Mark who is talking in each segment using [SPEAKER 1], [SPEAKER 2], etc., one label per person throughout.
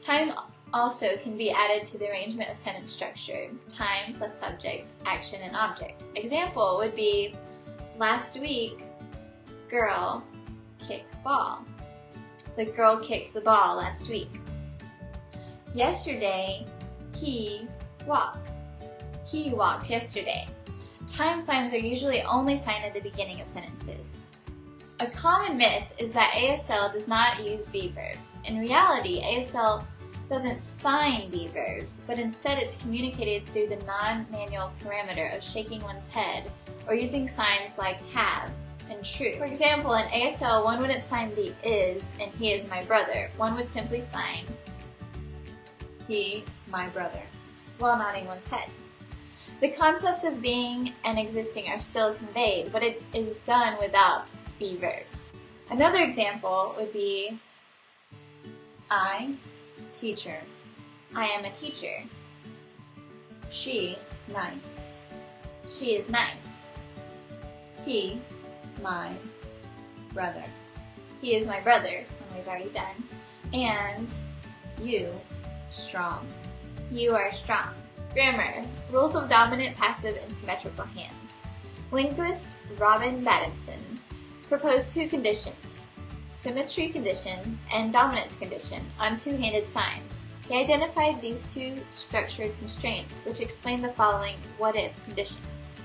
[SPEAKER 1] Time also can be added to the arrangement of sentence structure. Time plus subject, action, and object. Example would be, last week, girl kicked ball. The girl kicked the ball last week. Yesterday, he walked. He walked yesterday. Time signs are usually only signed at the beginning of sentences. A common myth is that ASL does not use be verbs. In reality, ASL doesn't sign be verbs, but instead it's communicated through the non-manual parameter of shaking one's head or using signs like have and true. For example, in ASL, one wouldn't sign the is and he is my brother. One would simply sign he, my brother, while nodding one's head. The concepts of being and existing are still conveyed, but it is done without be verbs. Another example would be, I, teacher. I am a teacher. She, nice. She is nice. He, my brother. He is my brother, when we've already done. And you, strong. You are strong. Grammar. Rules of dominant, passive, and symmetrical hands. Linguist Robin Battinson proposed two conditions, symmetry condition and dominance condition, on two-handed signs. He identified these two structured constraints, which explain the following what-if conditions.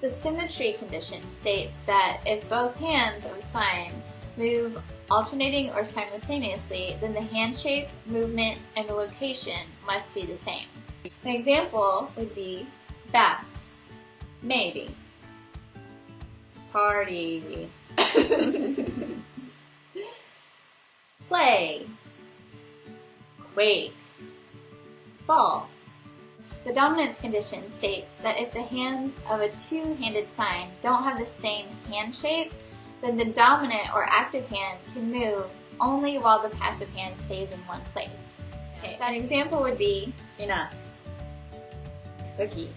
[SPEAKER 1] The symmetry condition states that if both hands of a sign move alternating or simultaneously, then the hand shape, movement, and the location must be the same. An example would be bath, maybe, party, play, quake, ball. The dominance condition states that if the hands of a two-handed sign don't have the same hand shape, then the dominant or active hand can move only while the passive hand stays in one place. Okay, that example would be enough, cookie,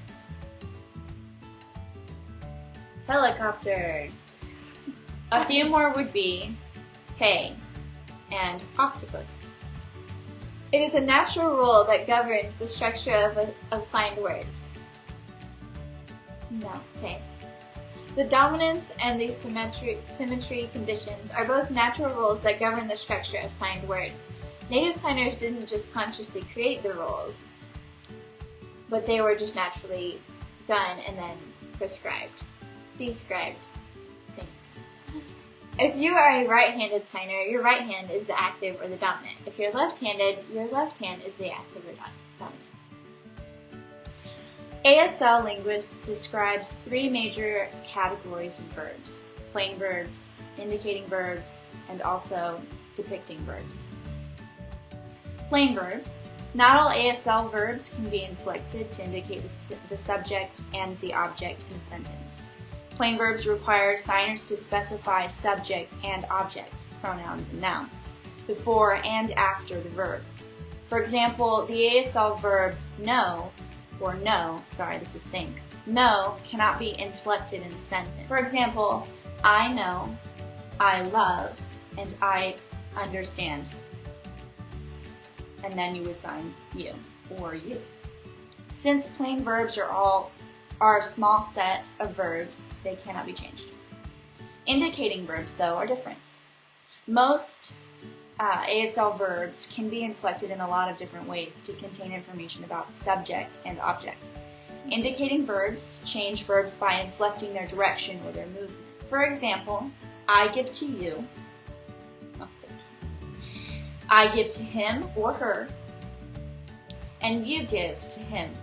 [SPEAKER 1] helicopter. A few more would be hay and octopus. It is a natural rule that governs the structure of signed words. No, okay. The dominance and the symmetry conditions are both natural rules that govern the structure of signed words. Native signers didn't just consciously create the rules, but they were just naturally done and then prescribed, described. If you are a right-handed signer, your right hand is the active or the dominant. If you're left-handed, your left hand is the active or dominant. ASL linguists describes three major categories of verbs: plain verbs, indicating verbs, and also depicting verbs. Plain verbs. Not all ASL verbs can be inflected to indicate the subject and the object in a sentence. Plain verbs require signers to specify subject and object, pronouns and nouns, before and after the verb. For example, the ASL verb know, or no, think, no cannot be inflected in a sentence. For example, I know, I love, and I understand. And then you would sign you, or you. Since plain verbs are a small set of verbs, they cannot be changed. Indicating verbs, though, are different. Most ASL verbs can be inflected in a lot of different ways to contain information about subject and object. Indicating verbs change verbs by inflecting their direction or their movement. For example, I give to you, I give to him or her, and you give to him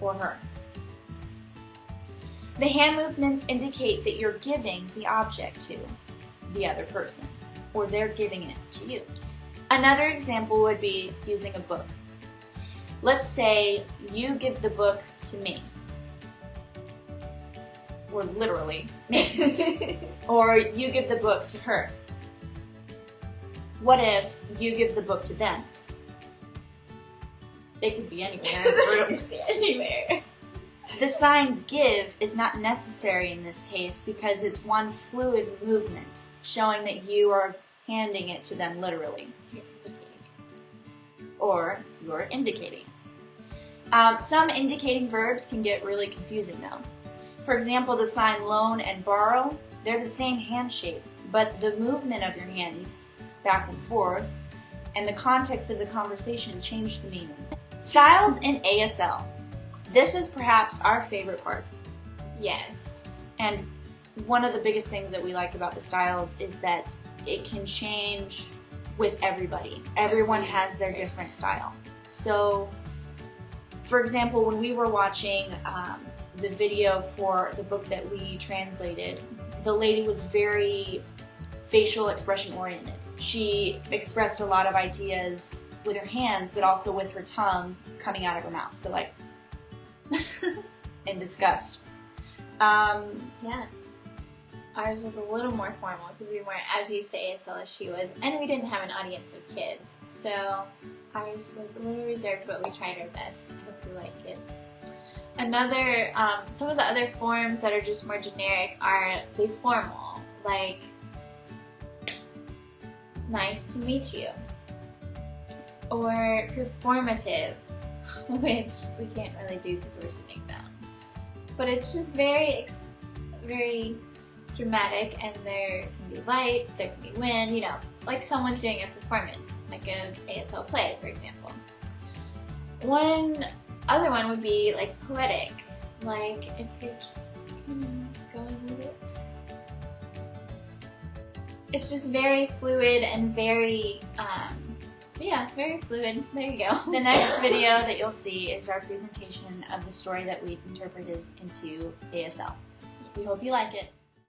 [SPEAKER 1] or her. The hand movements indicate that you're giving the object to the other person, or they're giving it to you. Another example would be using a book. Let's say you give the book to me, or literally me, or you give the book to her. What if you give the book to them? They could be anywhere in the room. Anywhere. The sign give is not necessary in this case because it's one fluid movement, showing that you are handing it to them literally.
[SPEAKER 2] or you're indicating. Some indicating verbs can get really confusing though. For example, the sign loan and borrow, they're the same hand shape, but the movement of your hands back and forth and the context of the conversation change the meaning. Styles in ASL. This is perhaps our favorite part.
[SPEAKER 1] Yes.
[SPEAKER 2] And one of the biggest things that we like about the styles is that it can change with everybody. Everyone has their different style. So, for example, when we were watching the video for the book that we translated, the lady was very facial expression oriented. She expressed a lot of ideas with her hands, but also with her tongue coming out of her mouth. So like, in disgust.
[SPEAKER 1] Yeah. Ours was a little more formal because we weren't as used to ASL as she was, and we didn't have an audience of kids. So ours was a little reserved, but we tried our best. I hope you like it. Another, some of the other forms that are just more generic are the formal, like nice to meet you, or performative, which we can't really do because we're sitting down. But it's just very dramatic, and there can be lights, there can be wind, you know, like someone's doing a performance, like an ASL play, for example. One other one would be like poetic, like if you're just going with it. It's just very fluid and very, very fluid. There you go.
[SPEAKER 2] The next video that you'll see is our presentation of the story that we interpreted into ASL. We hope you like it.